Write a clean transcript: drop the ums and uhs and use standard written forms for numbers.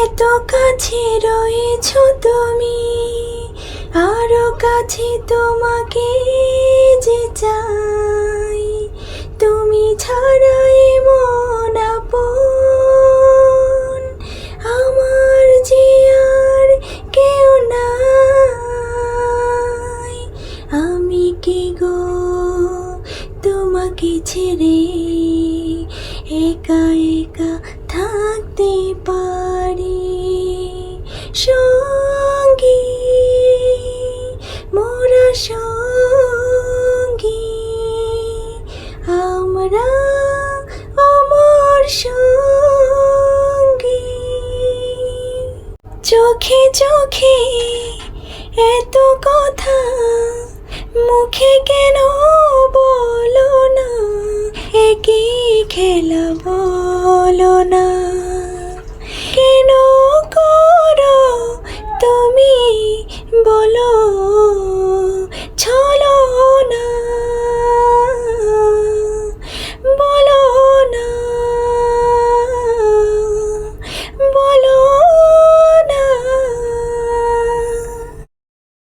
এত কাছে রয়েছ তুমি, আরো কাছে তোমাকে যে চাই। তুমি ছাড়াই মন আপন, আমার যে আর কেউ নাই। আমি কি গো তোমাকে ছেড়ে একা একা থাকতে পারি? সঙ্গী, মোরা সঙ্গী, আমরা অমর সঙ্গী। চোখে চোখে এত কথা, মুখে কেন বলো না? একই খেলা বলো না।